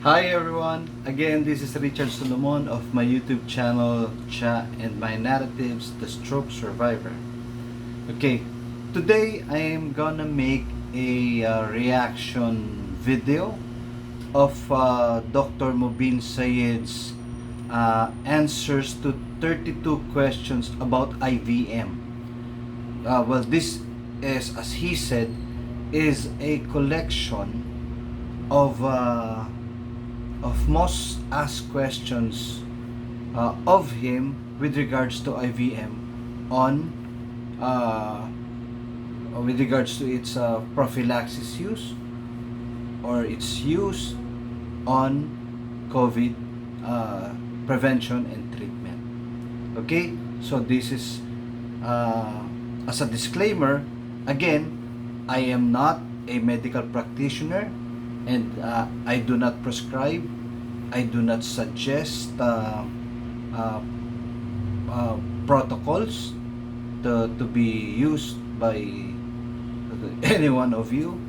Hi everyone, again this is Richard Solomon of my YouTube channel Cha and My Narratives, The Stroke Survivor. Okay, today I am gonna make a reaction video of Dr. Mobeen Syed's answers to 32 questions about IVM. Well, this is, as he said, is a collection of most asked questions of him with regards to IVM on with regards to its prophylaxis use or its use on COVID prevention and treatment. Okay, so this is as a disclaimer, again, I am not a medical practitioner and I do not prescribe, I do not suggest protocols to be used by any one of you,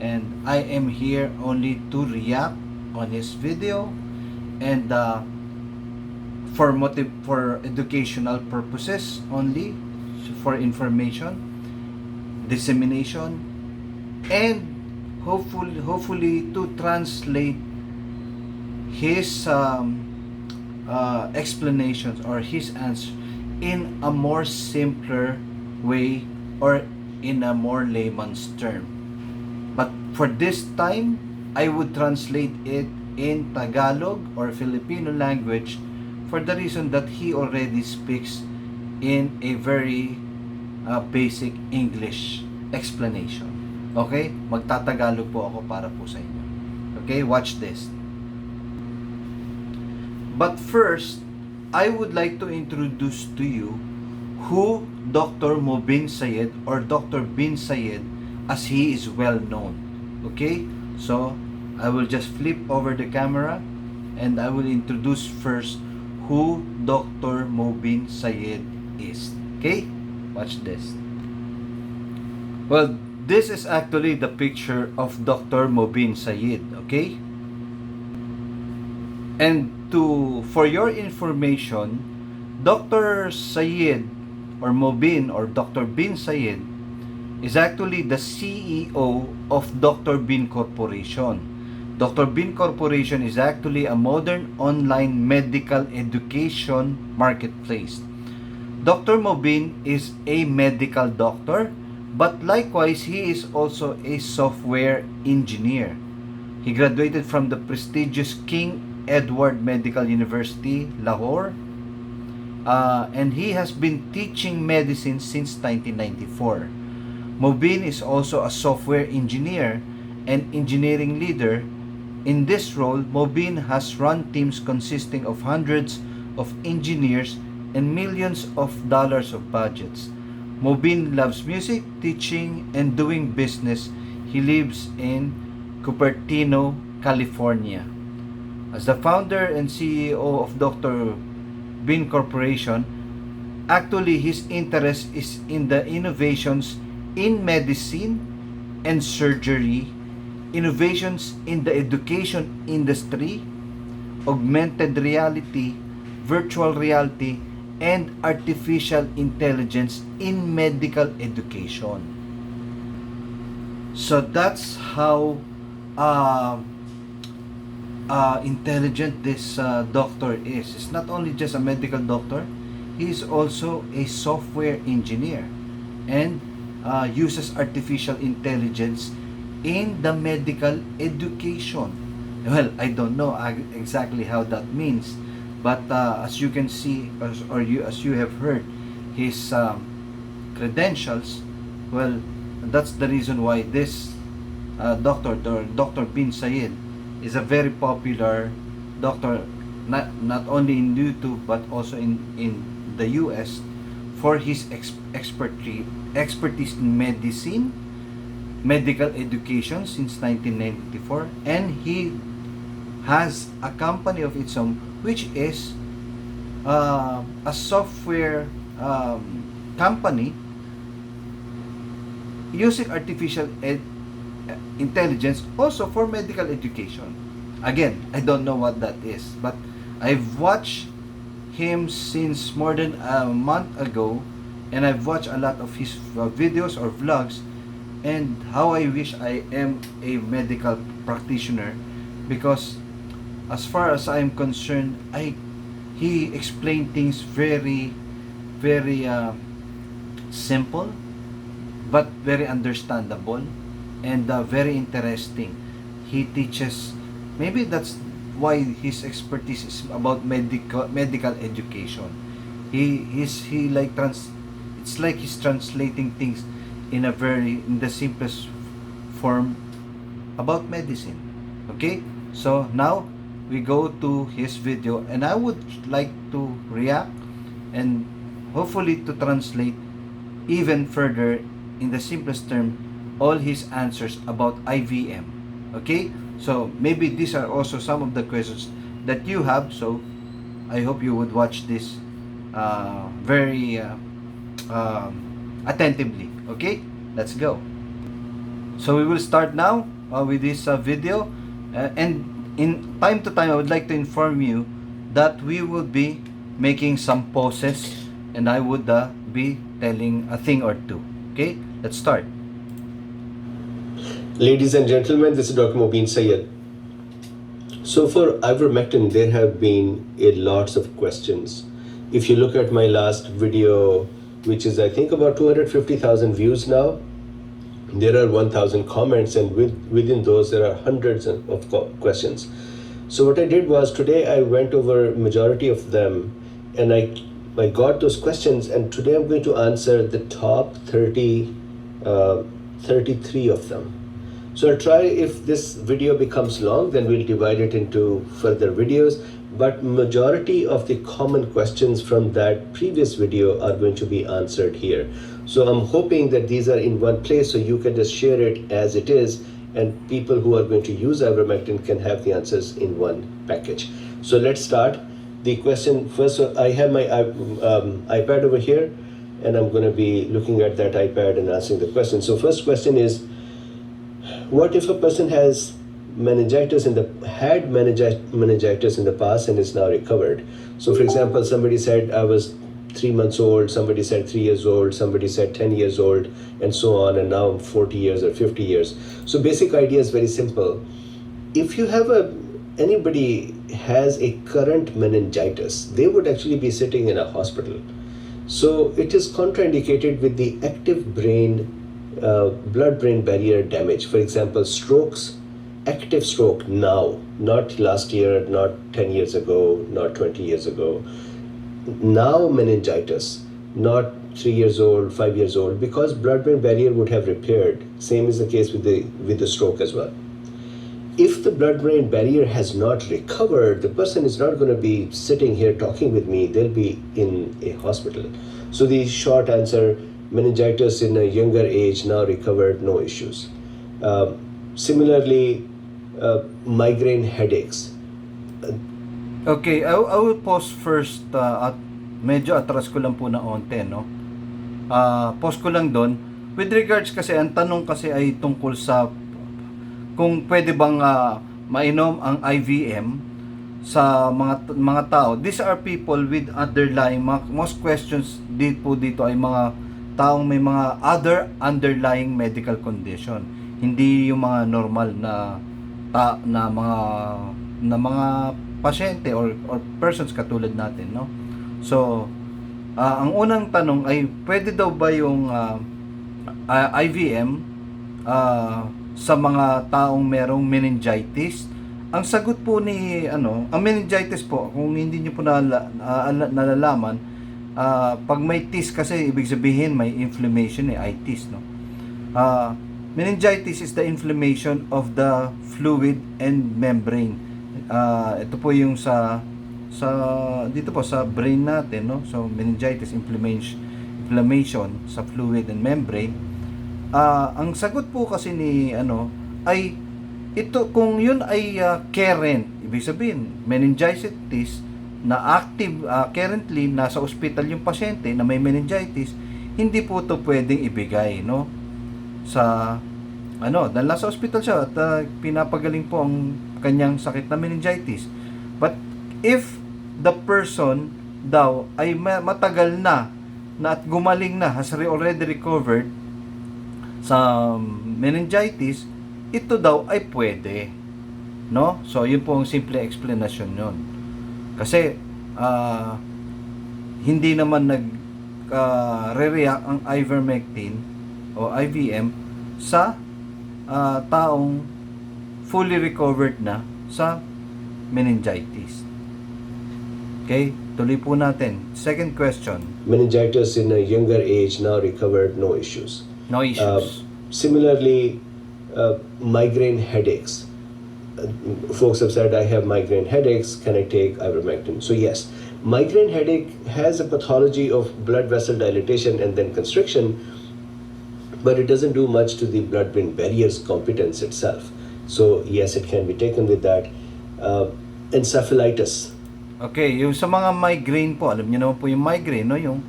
and I am here only to react on his video and for educational purposes only, for information, dissemination, and hopefully to translate his explanations or his answer in a more simpler way or in a more layman's term. But for this time, I would translate it in Tagalog or Filipino language for the reason that he already speaks in a very basic English explanation. Okay? Magtatagalog po ako para po sa inyo. Okay? Watch this. But first, I would like to introduce to you who Dr. Mobeen Syed or Dr. Bin Syed as he is well known. Okay? So, I will just flip over the camera and I will introduce first who Dr. Mobeen Syed is. Okay? Watch this. Well, this is actually the picture of Dr. Mobeen Syed, okay? And for your information, Dr. Syed or Mobeen or Dr. Bin Syed is actually the CEO of Dr. Bin Corporation. Dr. Bin Corporation is actually a modern online medical education marketplace. Dr. Mobeen is a medical doctor, but likewise, he is also a software engineer. He graduated from the prestigious King Edward Medical University, Lahore, and he has been teaching medicine since 1994. Mobeen is also a software engineer and engineering leader. In this role, Mobeen has run teams consisting of hundreds of engineers and millions of dollars of budgets. Mobeen loves music, teaching, and doing business. He lives in Cupertino, California. As the founder and CEO of Dr. Bin Corporation, actually his interest is in the innovations in medicine and surgery, innovations in the education industry, augmented reality, virtual reality, and artificial intelligence in medical education. So that's how intelligent this doctor is. It's not only just a medical doctor, he is also a software engineer and uses artificial intelligence in the medical education. Well, I don't know exactly how that means, but as you can see, as you have heard his credentials, well, that's the reason why this Dr. Bin Syed is a very popular doctor, not only in YouTube but also in the US for his expertise in medicine, medical education since 1994, and he has a company of its own which is a software company using artificial intelligence also for medical education. Again, I don't know what that is, but I've watched him since more than a month ago, and I've watched a lot of his videos or vlogs, and how I wish I am a medical practitioner, because as far as I'm concerned, he explained things very simple but very understandable, and very interesting. He teaches, maybe that's why his expertise is about medical education. He like it's like he's translating things in the simplest form about medicine. Okay, so now we go to his video, and I would like to react and hopefully to translate even further in the simplest term all his answers about IVM. Okay, so maybe these are also some of the questions that you have, so I hope you would watch this very attentively. Okay, let's go. So we will start now with this video, and in time to time I would like to inform you that we will be making some pauses, and I would be telling a thing or two. Okay, let's start. Ladies and gentlemen, this is Dr. Mobeen Syed. So for Ivermectin, there have been lots of questions. If you look at my last video, which is I think about 250,000 views now, there are 1,000 comments, and within those there are hundreds of questions. So what I did was today I went over majority of them, and I got those questions, and today I'm going to answer the top 33 of them. So I'll try, if this video becomes long, then we'll divide it into further videos, but majority of the common questions from that previous video are going to be answered here. So I'm hoping that these are in one place, so you can just share it as it is, and people who are going to use Ivermectin can have the answers in one package. So let's start. The question first, I have my iPad over here, and I'm going to be looking at that iPad and answering the question. So first question is, what if a person has meningitis had meningitis in the past and is now recovered? So for example, somebody said I was 3 months old, somebody said 3 years old, somebody said 10 years old, and so on, and now I'm 40 years or 50 years. So basic idea is very simple. If you have anybody has a current meningitis, they would actually be sitting in a hospital. So it is contraindicated with the active brain blood-brain barrier damage. For example, strokes, active stroke now, not last year, not 10 years ago, not 20 years ago. Now meningitis, not 3 years old, 5 years old, because blood-brain barrier would have repaired. Same is the case with the stroke as well. If the blood-brain barrier has not recovered, the person is not going to be sitting here talking with me. They'll be in a hospital. So the short answer, meningitis in a younger age, now recovered, no issues. Similarly, migraine headaches. Okay, I will pause first at medyo atras ko lang po na onte, no? Pause ko lang doon. With regards kasi, ang tanong kasi ay tungkol sa kung pwede bang mainom ang IVM sa mga tao. These are people with underlying, most questions dito ay mga taong may mga other underlying medical condition. Hindi yung mga normal na mga pasyente or persons katulad natin, no? So, ang unang tanong ay pwede daw ba yung IVM sa mga taong merong meningitis? Ang sagot po ang meningitis po, kung hindi niyo po nalalaman, pag may tis kasi ibig sabihin may inflammation, itis, no? Meningitis is the inflammation of the fluid and membrane. Ito po yung dito po sa brain natin, no? So meningitis, inflammation sa fluid and membrane. Ang sagot po kasi ay ito, kung yun ay current, ibig sabihin meningitis na active, currently nasa ospital yung pasyente na may meningitis, hindi po ito pwedeng ibigay, no, sa dahil nasa hospital siya at pinapagaling po ang kanyang sakit na meningitis. But if the person daw ay matagal na at gumaling na, has already recovered sa meningitis, ito daw ay pwede, no? So yun po ang simple explanation nun. Kasi hindi naman re-react ang Ivermectin o IVM sa taong fully recovered na sa meningitis. Okay, tuloy po natin. Second question. Meningitis in a younger age, now recovered, no issues. No issues. Similarly, migraine headaches. Folks have said, I have migraine headaches, can I take ivermectin? So yes, migraine headache has a pathology of blood vessel dilatation and then constriction, but it doesn't do much to the blood-brain barrier's competence itself. So yes, it can be taken with that. Encephalitis. Okay, yung sa mga migraine po, alam niyo naman po yung migraine, no? Yung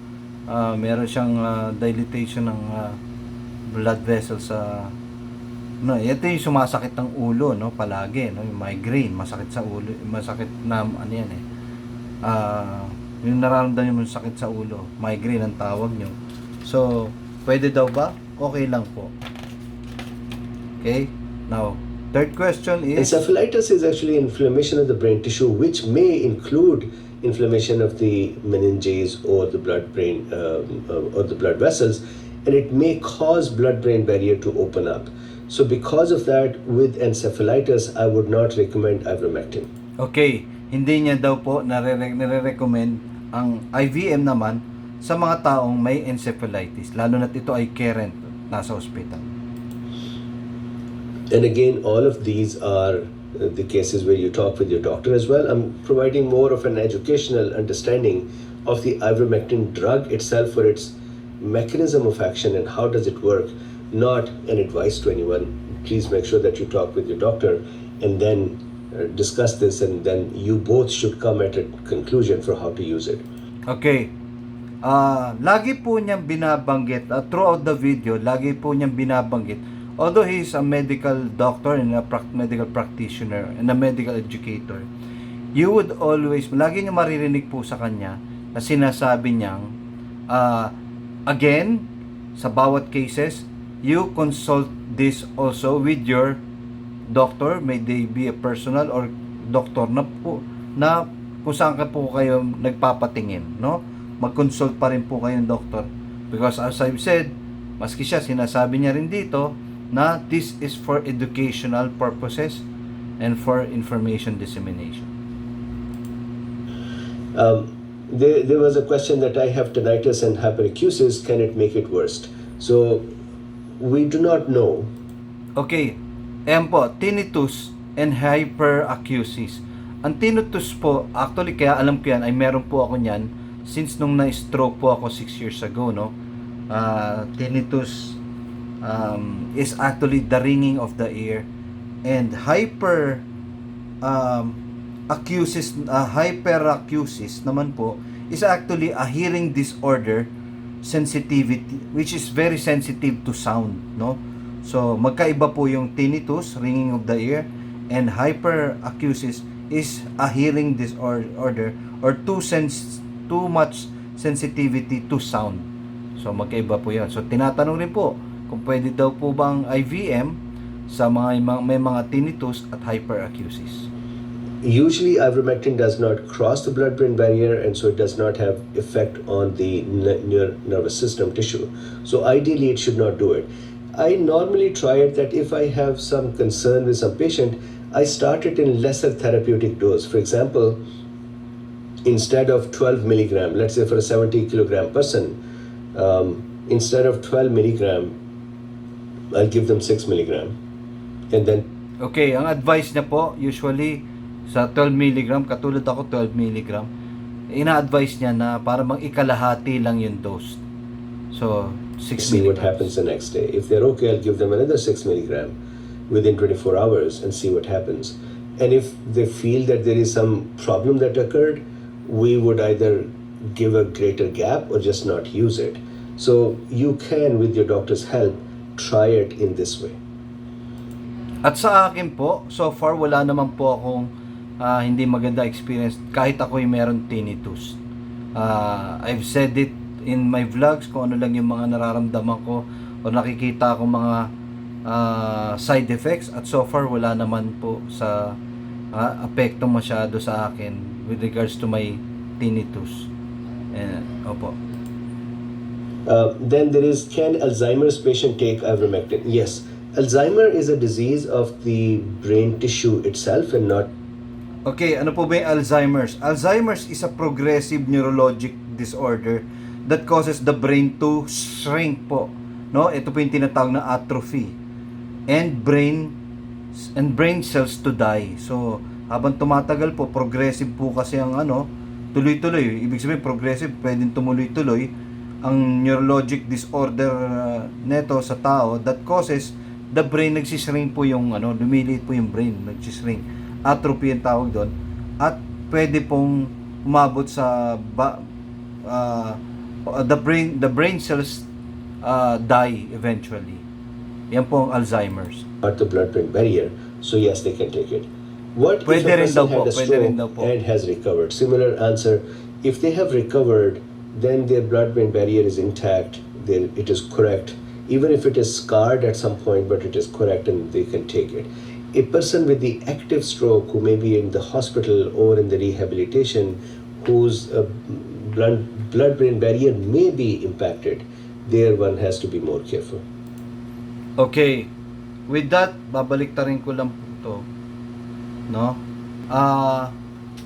meron siyang dilatation ng blood vessel sa ito yung sumasakit ng ulo, no, palagi, no, yung migraine, masakit sa ulo, masakit na yan yung nararamdaman mo sakit sa ulo, migraine ang tawag nyo. So pwede daw ba? Okay lang po. Okay, now third question is, encephalitis is actually inflammation of the brain tissue, which may include inflammation of the meninges or the blood-brain or the blood vessels, and it may cause blood-brain barrier to open up. So because of that, with encephalitis, I would not recommend ivermectin. Okay, hindi niya daw po nare-recommend ang IVM naman sa mga taong may encephalitis, lalo na ito ay current, nasa hospital. And again, all of these are the cases where you talk with your doctor as well. I'm providing more of an educational understanding of the ivermectin drug itself, for its mechanism of action and how does it work, not an advice to anyone. Please make sure that you talk with your doctor and then discuss this, and then you both should come at a conclusion for how to use it. Okay. Lagi po niyang binabanggit, throughout the video, lagi po niyang binabanggit, although he is a medical doctor and a medical practitioner and a medical educator, you would always, lagi niyo maririnig po sa kanya na sinasabi niyang, again, sa bawat cases, you consult this also with your doctor, may they be a personal or doctor na po, na kung saan ka po kayo nagpapatingin, no? Mag-consult pa rin po kayo ng doctor, because as I've said, maski siya, sinasabi niya rin dito na this is for educational purposes and for information dissemination. There was a question that I have tinnitus and hyperacusis, can it make it worse? So we do not know. Okay, ayan po, tinnitus and hyperacusis. Ang tinnitus po, actually kaya alam ko yan, ay meron po ako niyan since nung na-stroke po ako 6 years ago, no? Tinnitus is actually the ringing of the ear, and hyperacusis naman po is actually a hearing disorder sensitivity, which is very sensitive to sound, no? So magkaiba po yung tinnitus, ringing of the ear, and hyperacusis is a hearing disorder or too much sensitivity to sound. So magkaiba po yan. So tinatanong rin po kung pwede daw po bang IVM sa may mga tinnitus at hyperacusis. Usually ivermectin does not cross the blood-brain barrier, and so it does not have effect on the nervous system tissue. So ideally it should not do it. I normally try it that if I have some concern with some patient, I start it in lesser therapeutic dose. For example, instead of 12 milligram, let's say for a 70 kilogram person, instead of 12 milligram, I'll give them 6 milligram. And then... Okay, ang advice niya po, usually, sa 12 milligram, katulad ako 12 milligram, ina-advise niya na para mang ikalahati lang yung dose. So, 6 see milligrams. What happens the next day. If they're okay, I'll give them another 6 milligram within 24 hours and see what happens. And if they feel that there is some problem that occurred, we would either give a greater gap or just not use it. So you can, with your doctor's help, try it in this way. At sa akin po, so far wala naman po akong hindi maganda experience kahit ako'y meron tinnitus. I've said it in my vlogs kung ano lang yung mga nararamdaman ko o nakikita ko mga side effects, at so far wala naman po sa apekto masyado sa akin with regards to my tinnitus. Opo. Then there is, can Alzheimer's patient take ivermectin? Yes. Alzheimer is a disease of the brain tissue itself and not. Okay, ano po ba yung Alzheimer's? Alzheimer's is a progressive neurologic disorder that causes the brain to shrink po. No? Ito po yung tinatawag na atrophy. And brain cells to die. So, habang tumatagal po, progressive po kasi ang tuloy-tuloy. Ibig sabihin, progressive, pwedeng tumuloy-tuloy. Ang neurologic disorder neto sa tao that causes the brain, nagsishrink po yung lumiliit po yung brain, nagsishrink. Atrophy ang tawag doon. At pwede pong umabot sa the brain cells die eventually. Yan po ang Alzheimer's. Not the blood-brain barrier, so yes, they can take it. What if Pwede a rin person daw po, had a pwede rin daw stroke po. and has recovered? Similar answer, if they have recovered, then their blood-brain barrier is intact, it is correct. Even if it is scarred at some point, but it is correct and they can take it. A person with the active stroke who may be in the hospital or in the rehabilitation, whose blood-brain barrier may be impacted, there one has to be more careful. Okay. With that, babaliktarin ko lang po ito. No?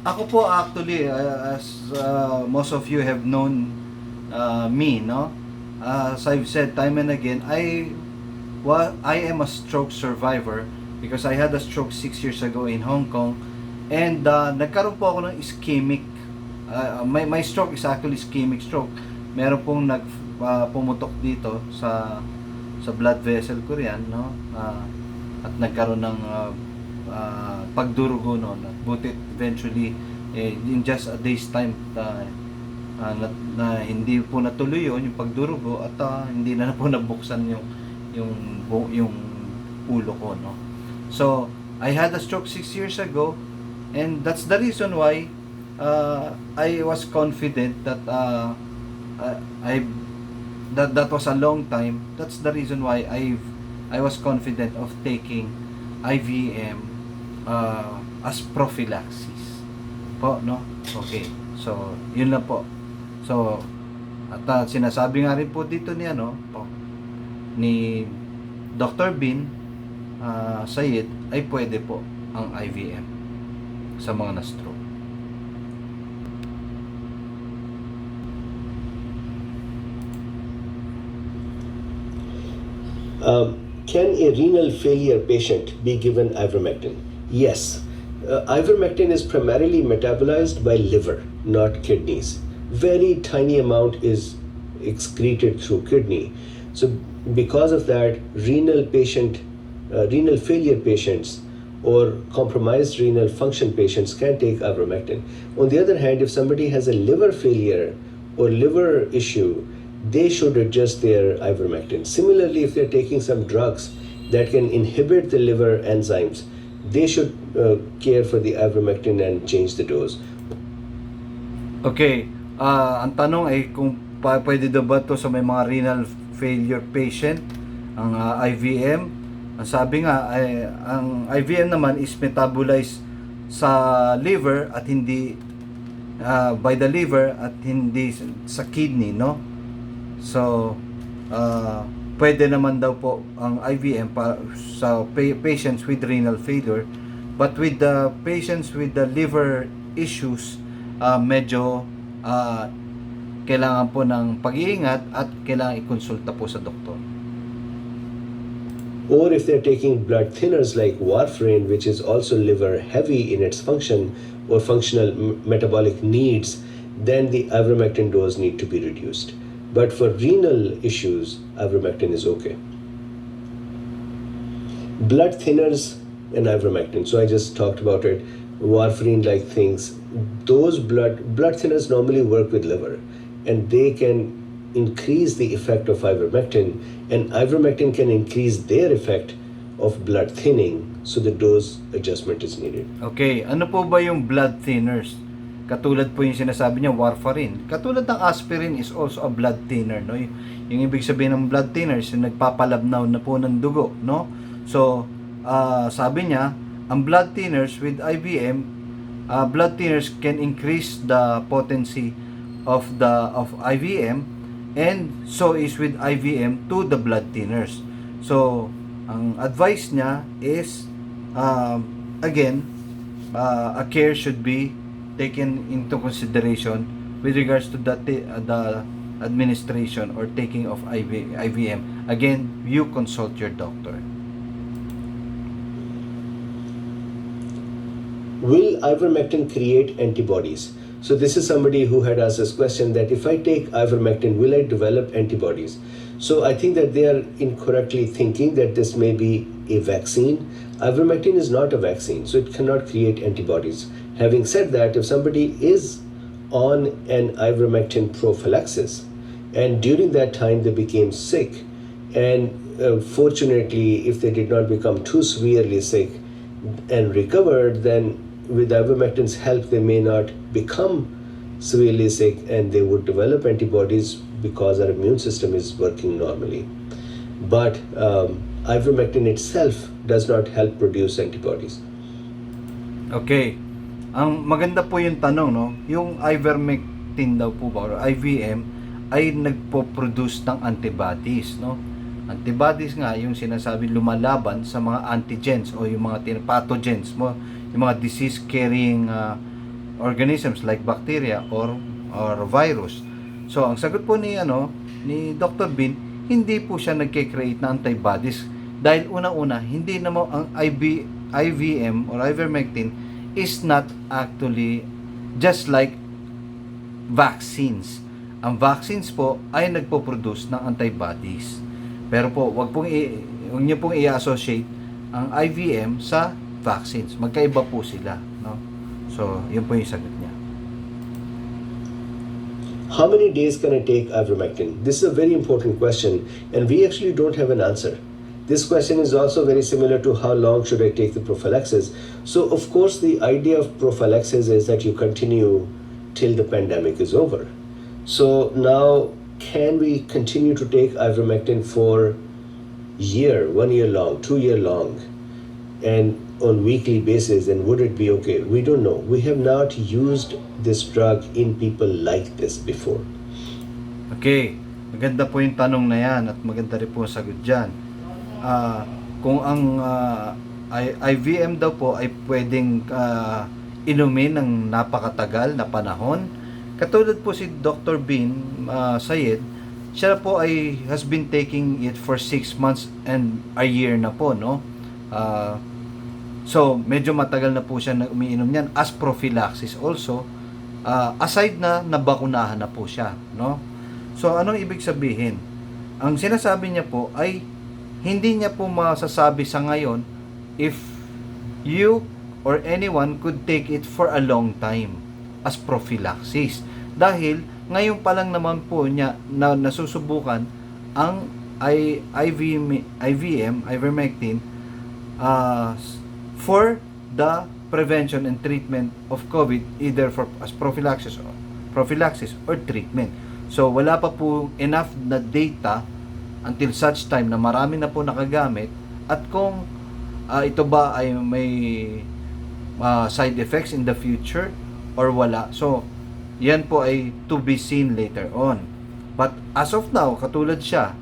Ako po actually, as most of you have known me, no? As I've said time and again, I am a stroke survivor because I had a stroke 6 years ago in Hong Kong, and nagkaroon po ako ng ischemic. My stroke is actually ischemic stroke. Meron pong pumutok dito sa blood vessel ko riyan, no? At nagkaroon ng pagdurugo noon. Buti eventually in just a day's time na hindi po natuloy yung pagdurugo, at hindi na po nabuksan yung ulo ko, no. So I had a stroke 6 years ago, and that's the reason why I was confident that that was a long time. That's the reason why I was confident of taking IVM as prophylaxis po, no. Okay, so yun lang po. So, at sinasabi nga rin po dito ni Dr. Bin Syed ay pwede po ang IVM sa mga na-stroke. Can a renal failure patient be given ivermectin? Yes. Ivermectin is primarily metabolized by liver, not kidneys. Very tiny amount is excreted through kidney. So because of that, renal failure patients or compromised renal function patients can take ivermectin. On the other hand, if somebody has a liver failure or liver issue, they should adjust their ivermectin. Similarly, if they're taking some drugs that can inhibit the liver enzymes, they should care for the ivermectin and change the dose. Okay, ang tanong ay kung pwede daw ba ito sa may mga renal failure patient ang IVM. Ang sabi nga ay ang IVM naman is metabolized sa liver at hindi by the liver at hindi sa kidney, no? So pwede naman daw po ang IVM para sa patients with renal failure, but with the patients with the liver issues, medyo kailangan po ng pag-iingat at kailangan ikonsulta po sa doktor. Or if they're taking blood thinners like warfarin, which is also liver heavy in its function or functional metabolic needs, then the ivermectin dose need to be reduced. But for renal issues, ivermectin is okay. Blood thinners and ivermectin. So I just talked about it. Warfarin-like things. Those blood thinners normally work with liver, and they can increase the effect of ivermectin, and ivermectin can increase their effect of blood thinning, so the dose adjustment is needed. Okay, ano po ba yung blood thinners? Katulad po yung sinasabi niya, warfarin. Katulad ng aspirin is also a blood thinner, no? Yung ibig sabihin ng blood thinners, yung nagpapalabnaw na po ng dugo, no? So, sabi niya, ang blood thinners with IVM, blood thinners can increase the potency of IVM, and so is with IVM to the blood thinners. So, ang advice niya is, again, a care should be taken into consideration with regards to the administration or taking of IVM. Again, you consult your doctor. Will ivermectin create antibodies? So this is somebody who had asked this question, that if I take ivermectin, will I develop antibodies? So I think that they are incorrectly thinking that this may be a vaccine. Ivermectin is not a vaccine, so it cannot create antibodies. Having said that, if somebody is on an ivermectin prophylaxis and during that time they became sick, and fortunately if they did not become too severely sick and recovered, then with ivermectin's help they may not become severely sick and they would develop antibodies because our immune system is working normally. But ivermectin itself does not help produce antibodies. Okay. Ang maganda po yung tanong, no? Yung Ivermectin daw po ba, or IVM, ay nagpo-produce ng antibodies, no? Antibodies nga, yung sinasabi lumalaban sa mga antigens o yung mga pathogens mo, yung mga disease-carrying organisms like bacteria or virus. So, ang sagot po ni Dr. Bin, hindi po siya nagke-create na antibodies dahil unang-una, hindi naman ang IVM or Ivermectin is not actually just like vaccines. Ang vaccines po ay nagpo-produce ng antibodies. Pero po, wag niyo pong i-associate ang IVM sa vaccines. Magkaiba po sila, no? So, yun po yung sagot niya. How many days can I take ivermectin? This is a very important question, and we actually don't have an answer. This question is also very similar to how long should I take the prophylaxis. So of course the idea of prophylaxis is that you continue till the pandemic is over. So now, can we continue to take ivermectin for year, 1 year long, 2 year long, and on weekly basis, and would it be okay? We don't know. We have not used this drug in people like this before. Okay, maganda po yung tanong na yan at maganda rin po ang sagot dyan. Kung ang IVM daw po ay pwedeng inumin ng napakatagal na panahon, katulad po si Dr. Bin Syed, siya po ay has been taking it for 6 months and a year na po, no? So medyo matagal na po siya na umiinom niyan as prophylaxis also, aside na nabakunahan na po siya, no? So anong ibig sabihin? Ang sinasabi niya po ay hindi niya po masasabi sa ngayon if you or anyone could take it for a long time as prophylaxis. Dahil ngayon pa lang naman po niya na nasusubukan ang IVM, Ivermectin, for the prevention and treatment of COVID, either for as prophylaxis or treatment. So wala pa po enough na data until such time na marami na po nakagamit at kung ito ba ay may side effects in the future or wala. So, yan po ay to be seen later on. But as of now, katulad siya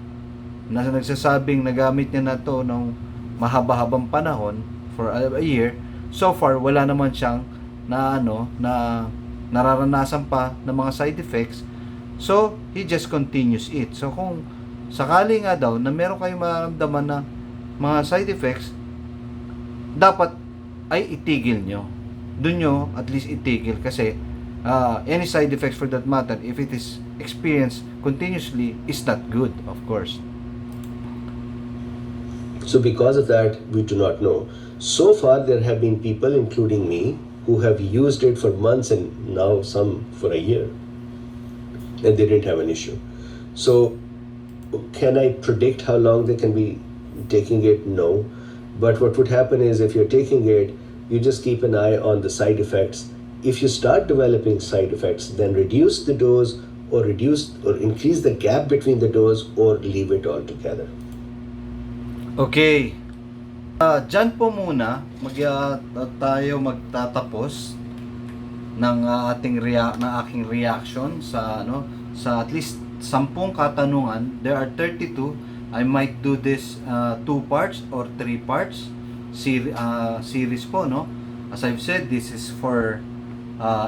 na nagsasabing nagamit niya na to ng mahaba-habang panahon for a year, so far wala naman siyang na nararanasan pa ng mga side effects. So, he just continues it. So, kung sakali nga daw na meron kayong mararamdaman na mga side effects, dapat ay itigil nyo. Doon nyo at least itigil kasi any side effects for that matter, if it is experienced continuously, is not good, of course. So because of that, we do not know. So far, there have been people, including me, who have used it for months and now some for a year, and they didn't have an issue. So can I predict how long they can be taking it? No. But what would happen is if you're taking it, you just keep an eye on the side effects. If you start developing side effects, then reduce the dose or increase the gap between the dose or leave it altogether. Okay. Dyan po muna tayo magtatapos ng aking reaction sa sa at least 10 katanungan. There are 32. I might do this 2 parts or 3 parts series po, no? As I've said, this is for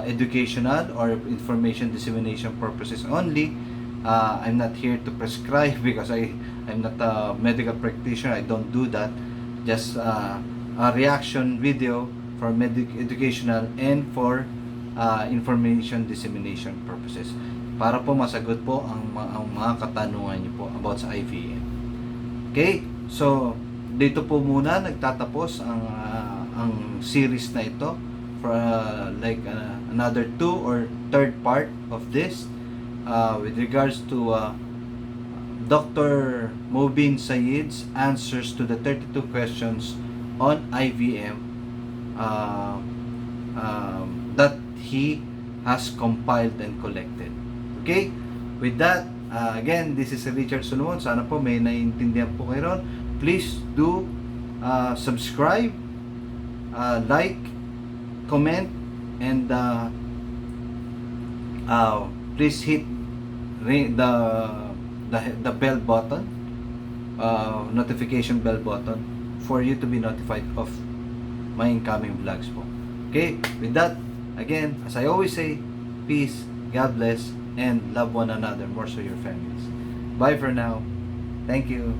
educational or information dissemination purposes only. I'm not here to prescribe because I'm not a medical practitioner. I don't do that. Just a reaction video for educational and for information dissemination purposes, para po masagot po ang mga katanungan niyo po about sa IVM. Okay, so dito po muna nagtatapos ang series na ito for another 2 or 3rd part of this with regards to Dr. Mobeen Syed's answers to the 32 questions on IVM that he has compiled and collected. Okay? With that, again, this is Richard Solomon. Sana po may naiintindihan po kayo ron. Please do subscribe, like, comment, and please hit the bell button, notification bell button, for you to be notified of my incoming vlogs po. Okay, with that, again, as I always say, peace, God bless, and love one another, more so your families. Bye for now. Thank you.